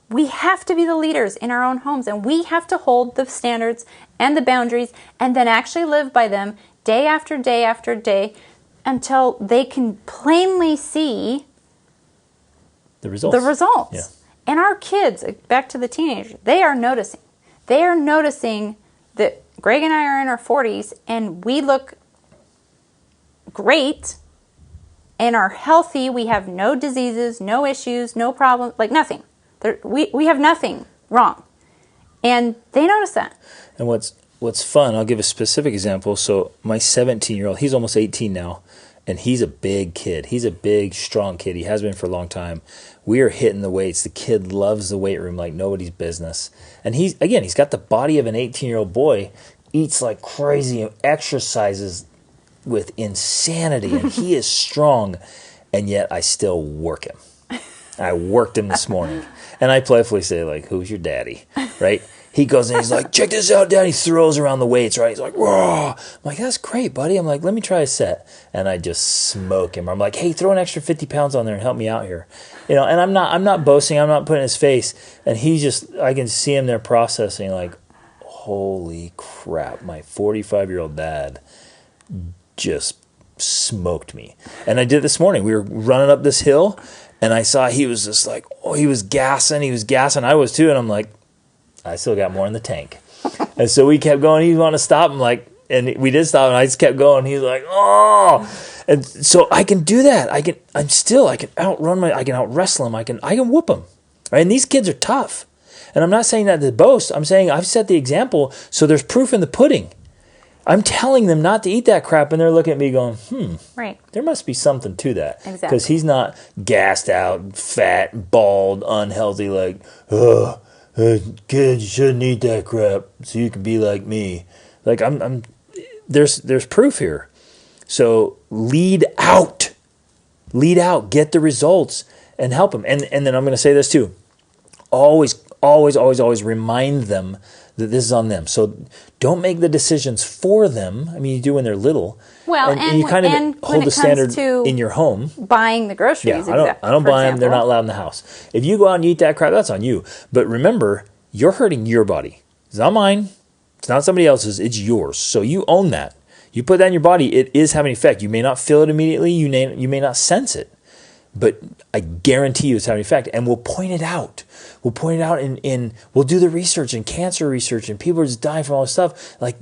We have to be the leaders in our own homes, and we have to hold the standards and the boundaries and then actually live by them day after day after day until they can plainly see the results. Yeah. And our kids, back to the teenagers, they are noticing. They are noticing that Greg and I are in our 40s and we look great and are healthy. We have no diseases, no issues, no problems, like nothing. We have nothing wrong. And they notice that. And what's fun, I'll give a specific example. So my 17-year-old, he's almost 18 now, and he's a big kid. He's a big, strong kid. He has been for a long time. We are hitting the weights. The kid loves the weight room like nobody's business. And he's got the body of an 18-year-old boy, eats like crazy, and exercises with insanity, and he is strong, and yet I still work him. I worked him this morning. And I playfully say, like, who's your daddy, right? He goes and he's like, check this out, Dad. He throws around the weights, right? He's like, whoa. I'm like, that's great, buddy. I'm like, let me try a set. And I just smoke him. I'm like, hey, throw an extra 50 pounds on there and help me out here. You know, and I'm not boasting. I'm not putting in his face. And I can see him there processing like, holy crap, my 45-year-old dad just smoked me. And I did this morning. We were running up this hill, and I saw he was just like, he was gassing. I was too. And I'm like, I still got more in the tank. And so we kept going. He wanted to stop. I'm like, and we did stop, and I just kept going. He's like, oh. And so I can do that. I can out wrestle him. I can whoop him. Right? And these kids are tough. And I'm not saying that to boast. I'm saying I've set the example, so there's proof in the pudding. I'm telling them not to eat that crap, and they're looking at me going, right. There must be something to that. Exactly. Because he's not gassed out, fat, bald, unhealthy, like, kid, you shouldn't eat that crap so you can be like me. Like, there's proof here. So lead out, get the results, and help them. And then I'm going to say this too. Always remind them that this is on them. So don't make the decisions for them. I mean, you do when they're little. Well, and you kind of hold the standard in your home. Buying the groceries. Yeah, I don't buy them. They're not allowed in the house. If you go out and eat that crap, that's on you. But remember, you're hurting your body. It's not mine. It's not somebody else's. It's yours. So you own that. You put that in your body, it is having an effect. You may not feel it immediately. You may not sense it. But I guarantee you it's having an effect. And we'll point it out. We'll point it out we'll do the research and cancer research, and people are just dying from all this stuff. Like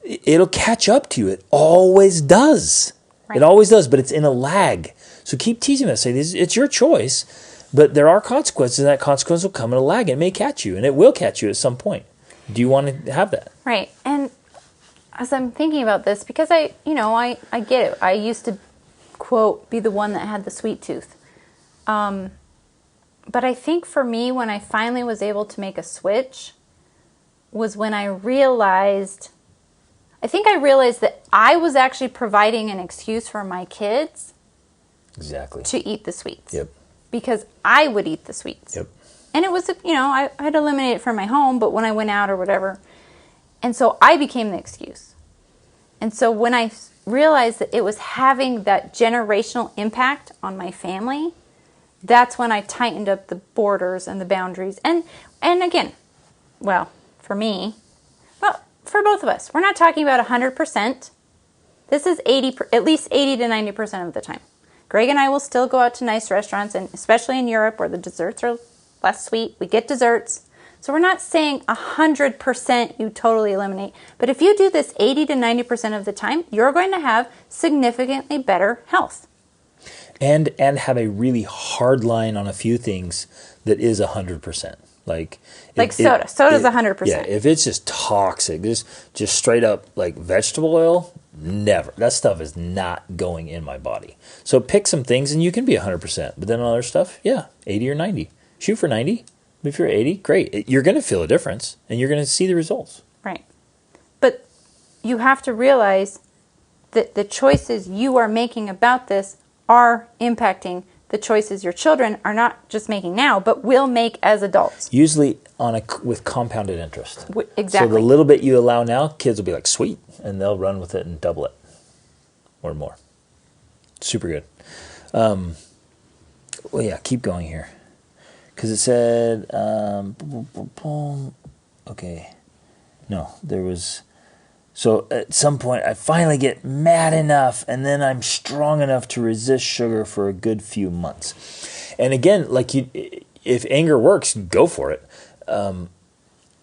it'll catch up to you. It always does. Right. It always does, but it's in a lag. So keep teasing that. Say, it's your choice, but there are consequences, and that consequence will come in a lag. It may catch you, and it will catch you at some point. Do you want to have that? Right. And as I'm thinking about this, because I get it. I used to, quote, be the one that had the sweet tooth. But I think for me, when I finally was able to make a switch, was when I realized that I was actually providing an excuse for my kids to eat the sweets. Yep. Because I would eat the sweets. Yep. And it was, I had eliminated it from my home, but when I went out or whatever. And so I became the excuse. And so when I realized that it was having that generational impact on my family, that's when I tightened up the borders and the boundaries. And again, well, for me, well, for both of us, we're not talking about 100%. This is at least 80 to 90% of the time. Greg and I will still go out to nice restaurants, and especially in Europe where the desserts are less sweet, we get desserts. So we're not saying 100% you totally eliminate. But if you do this 80 to 90% of the time, you're going to have significantly better health. and have a really hard line on a few things that is 100%. Like soda. Soda's 100%. Yeah, if it's just toxic, just straight up like vegetable oil, never. That stuff is not going in my body. So pick some things and you can be 100%. But then on other stuff, yeah, 80 or 90. Shoot for 90. If you're 80, great. You're going to feel a difference and you're going to see the results. Right. But you have to realize that the choices you are making about this are impacting the choices your children are not just making now, but will make as adults. Usually with compounded interest. Exactly. So the little bit you allow now, kids will be like, sweet, and they'll run with it and double it or more. Super good. Well, yeah, keep going here. Because it said, okay. No, there was... So at some point, I finally get mad enough, and then I'm strong enough to resist sugar for a good few months. And again, like if anger works, go for it.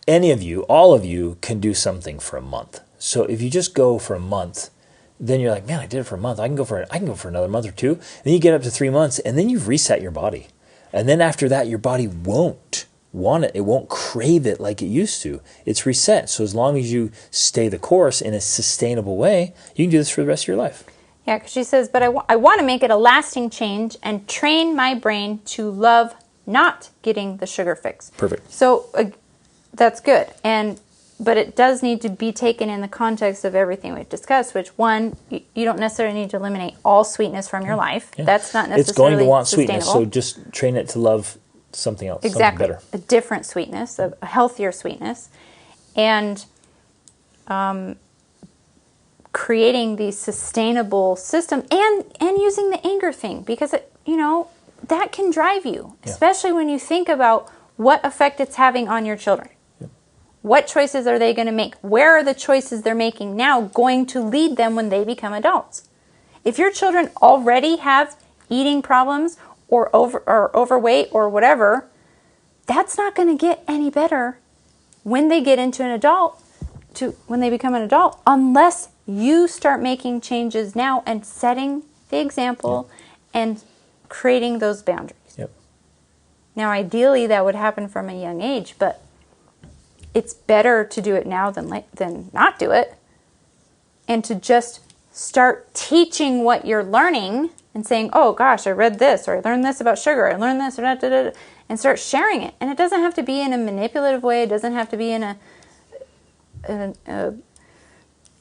Any of you, all of you, can do something for a month. So if you just go for a month, then you're like, man, I did it for a month. I can go for another month or two. And then you get up to 3 months, and then you've reset your body. And then after that, your body won't want it. It won't crave it like it used to. It's reset. So as long as you stay the course in a sustainable way, you can do this for the rest of your life. Yeah, because she says, but I want to make it a lasting change and train my brain to love not getting the sugar fix. Perfect. So that's good. But it does need to be taken in the context of everything we've discussed, which one, you don't necessarily need to eliminate all sweetness from your life. Yeah. That's not necessarily It's going to want sustainable. sweetness, so just train it to love something else, exactly. Something better. A different sweetness, a healthier sweetness. And creating the sustainable system and using the anger thing, because that can drive you, especially when you think about what effect it's having on your children. What choices are they going to make? Where are the choices they're making now going to lead them when they become adults? If your children already have eating problems or overweight or whatever, that's not going to get any better when they get into when they become an adult, unless you start making changes now and setting the example and creating those boundaries. Yep. Now, ideally, that would happen from a young age, but it's better to do it now than not do it, and to just start teaching what you're learning and saying, oh gosh, I read this, or I learned this about sugar, I learned this, or da, and start sharing it. And it doesn't have to be in a manipulative way. It doesn't have to be in a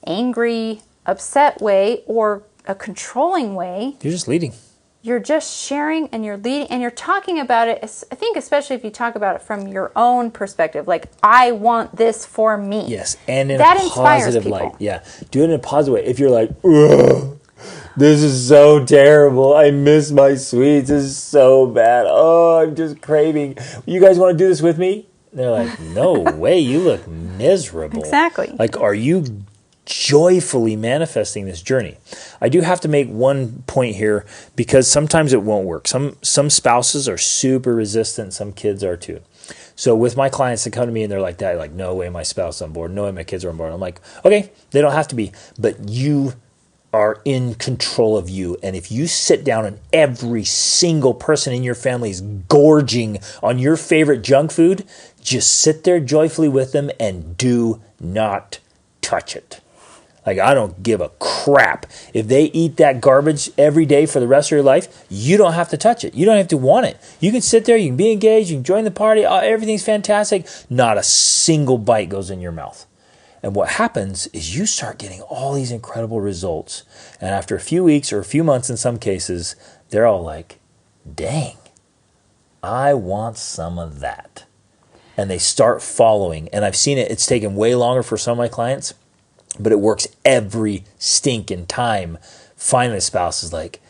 angry, upset way or a controlling way. You're just leading. You're just sharing and you're leading and you're talking about it. I think especially if you talk about it from your own perspective, like, I want this for me. Yes, and in that a positive people. light. Yeah, do it in a positive way. If you're like, ugh, this is so terrible. I miss my sweets. This is so bad. Oh, I'm just craving. You guys want to do this with me? They're like, no way. You look miserable. Exactly. Like, are you joyfully manifesting this journey? I do have to make one point here, because sometimes it won't work. Some spouses are super resistant. Some kids are too. So with my clients that come to me and they're like that, like, no way my spouse is on board, no way my kids are on board. I'm like, okay, they don't have to be, but you are in control of you. And if you sit down and every single person in your family is gorging on your favorite junk food, just sit there joyfully with them and do not touch it. Like, I don't give a crap. If they eat that garbage every day for the rest of your life, you don't have to touch it. You don't have to want it. You can sit there, you can be engaged, you can join the party, everything's fantastic. Not a single bite goes in your mouth. And what happens is you start getting all these incredible results. And after a few weeks or a few months in some cases, they're all like, dang, I want some of that. And they start following. And I've seen it. It's taken way longer for some of my clients, but it works every stinking time. Finally, the spouse is like,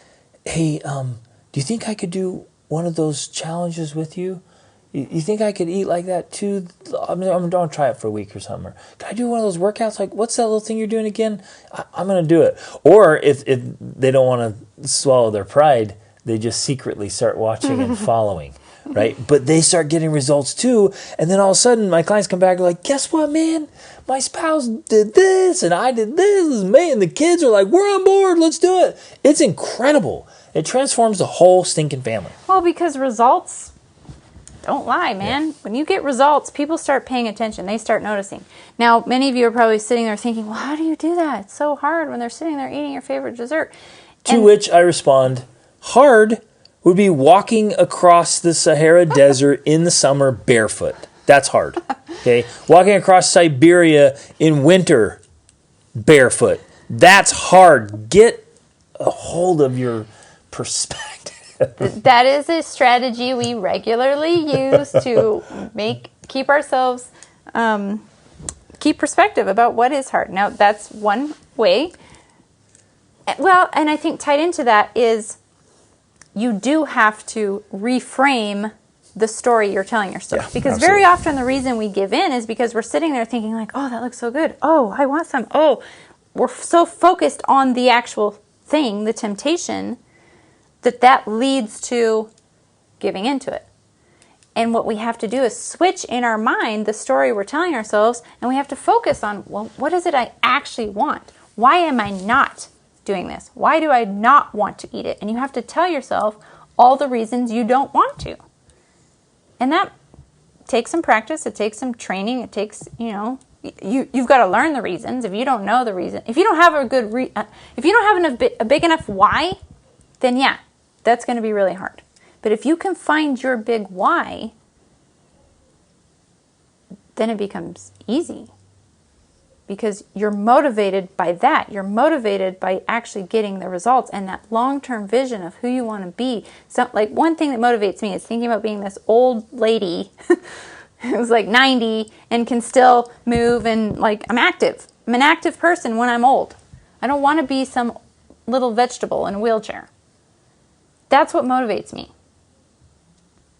hey, do you think I could do one of those challenges with you? You think I could eat like that too? I'm going to try it for a week or something. Or, can I do one of those workouts? Like, what's that little thing you're doing again? I'm going to do it. Or if they don't want to swallow their pride, they just secretly start watching and following. Right? But they start getting results too. And then all of a sudden, my clients come back and are like, guess what, man? My spouse did this and I did this. Man, the kids are like, we're on board. Let's do it. It's incredible. It transforms the whole stinking family. Well, because results don't lie, man. When you get results, people start paying attention. They start noticing. Now, many of you are probably sitting there thinking, well, how do you do that? It's so hard when they're sitting there eating your favorite dessert. To which I respond, hard would be walking across the Sahara Desert in the summer barefoot. That's hard. Okay? Walking across Siberia in winter barefoot. That's hard. Get a hold of your perspective. That is a strategy we regularly use to keep ourselves, keep perspective about what is hard. Now, that's one way. Well, and I think tied into that is you do have to reframe the story you're telling yourself. Because absolutely. very often the reason we give in is because we're sitting there thinking like, oh, that looks so good. Oh, I want some. Oh, we're so focused on the actual thing, the temptation, that leads to giving into it. And what we have to do is switch in our mind the story we're telling ourselves, and we have to focus on, well, what is it I actually want? Why am I not doing this? Why do I not want to eat it? And you have to tell yourself all the reasons you don't want to. And that takes some practice. It takes some training. It takes, you've got to learn the reasons. If you don't know the reason, if you don't have if you don't have a big enough why, then yeah, that's going to be really hard. But if you can find your big why, then it becomes easy. Because you're motivated by that. You're motivated by actually getting the results and that long-term vision of who you want to be. So, like, one thing that motivates me is thinking about being this old lady who's like 90 and can still move and, like, I'm active. I'm an active person when I'm old. I don't want to be some little vegetable in a wheelchair. That's what motivates me.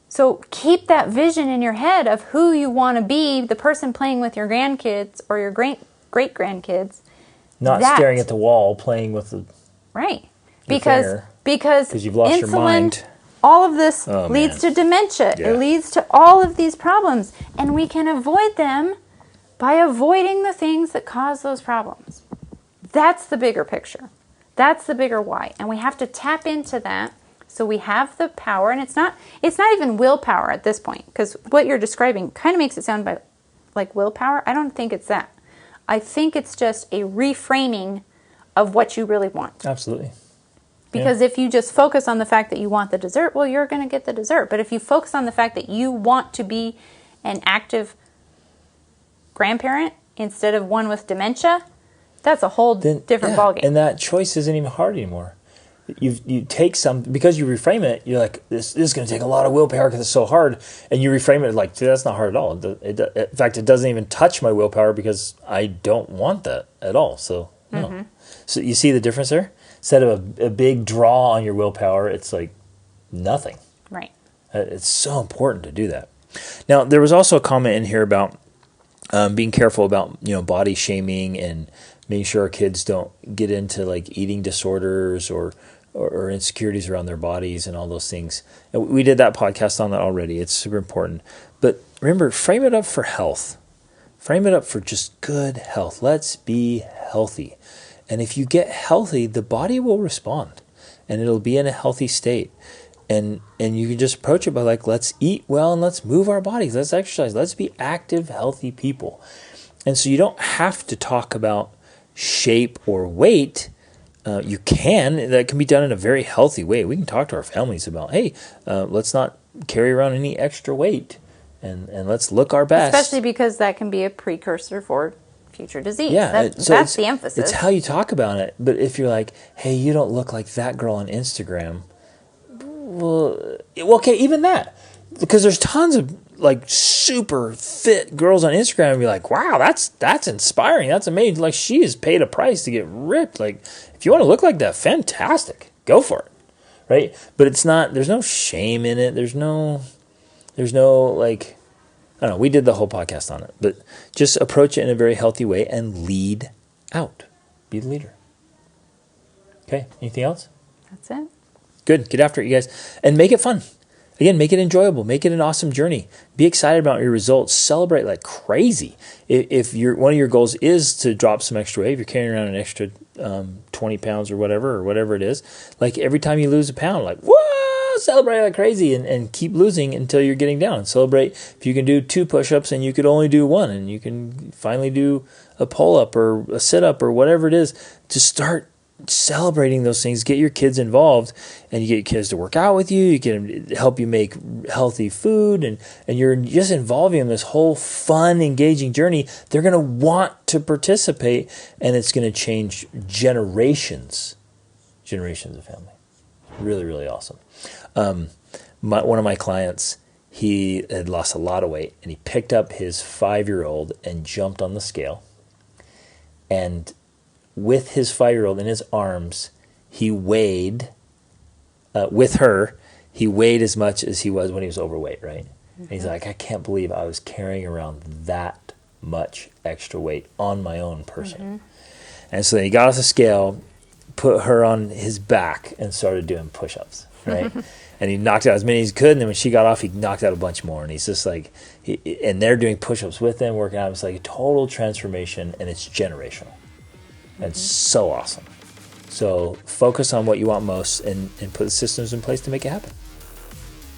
So keep that vision in your head of who you want to be, the person playing with your grandkids or your great-grandkids. Not staring at the wall playing with the right. Because you've lost insulin, your mind. All of this leads to dementia. Yeah. It leads to all of these problems. And we can avoid them by avoiding the things that cause those problems. That's the bigger picture. That's the bigger why. And we have to tap into that. So we have the power, and it's not even willpower at this point, because what you're describing kind of makes it sound like willpower. I don't think it's that. I think it's just a reframing of what you really want. Absolutely. Because if you just focus on the fact that you want the dessert, well, you're going to get the dessert. But if you focus on the fact that you want to be an active grandparent instead of one with dementia, that's a whole different ballgame. And that choice isn't even hard anymore. You take some, because you reframe it, you're like, this is going to take a lot of willpower because it's so hard, and you reframe it like, dude, that's not hard at all. In fact, it doesn't even touch my willpower because I don't want that at all. So no. So you see the difference there? Instead of a big draw on your willpower, it's like nothing. Right. It's so important to do that. Now, there was also a comment in here about being careful about body shaming and making sure our kids don't get into like eating disorders or insecurities around their bodies and all those things. And we did that podcast on that already. It's super important. But remember, frame it up for health. Frame it up for just good health. Let's be healthy. And if you get healthy, the body will respond and it'll be in a healthy state. And you can just approach it by like, let's eat well and let's move our bodies. Let's exercise. Let's be active, healthy people. And so you don't have to talk about shape or weight. You can. That can be done in a very healthy way. We can talk to our families about, hey, let's not carry around any extra weight and let's look our best. Especially because that can be a precursor for future disease. Yeah, that's the emphasis. It's how you talk about it. But if you're like, hey, you don't look like that girl on Instagram, well, okay, even that. Because there's tons of like super fit girls on Instagram and be like, wow, that's inspiring. That's amazing. Like, she has paid a price to get ripped. Like, if you want to look like that, fantastic. Go for it. Right? But it's not, there's no shame in it. There's no like, I don't know. We did the whole podcast on it, but just approach it in a very healthy way and lead out. Be the leader. Okay. Anything else? That's it. Good. Get after it, you guys. And make it fun. Again, make it enjoyable. Make it an awesome journey. Be excited about your results. Celebrate like crazy. If one of your goals is to drop some extra weight, if you're carrying around an extra 20 pounds or whatever it is. Like every time you lose a pound, like, whoa, celebrate like crazy and keep losing until you're getting down. Celebrate if you can do 2 push-ups and you could only do 1, and you can finally do a pull-up or a sit-up or whatever it is. To start celebrating those things, get your kids involved, and you get your kids to work out with you. You get them to help you make healthy food, and you're just involving them in this whole fun, engaging journey. They're going to want to participate, and it's going to change generations of family. Really, really awesome. One of my clients, he had lost a lot of weight, and he picked up his 5-year-old and jumped on the scale, and with his 5-year-old in his arms, he weighed, with her, he weighed as much as he was when he was overweight, right? And he's like, I can't believe I was carrying around that much extra weight on my own person. And so then he got off the scale, put her on his back, and started doing push-ups, right? And he knocked out as many as he could, and then when she got off, he knocked out a bunch more. And he's just like, and they're doing push-ups with them, working out. It's like a total transformation, and it's generational. That's so awesome. So focus on what you want most and put the systems in place to make it happen.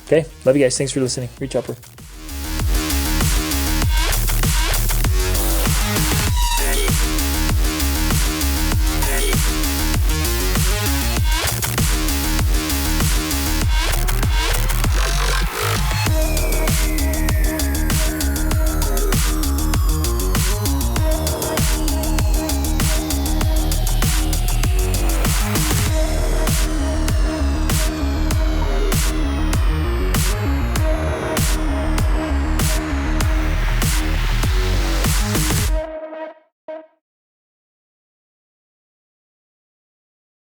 Okay, love you guys. Thanks for listening. Reach upper.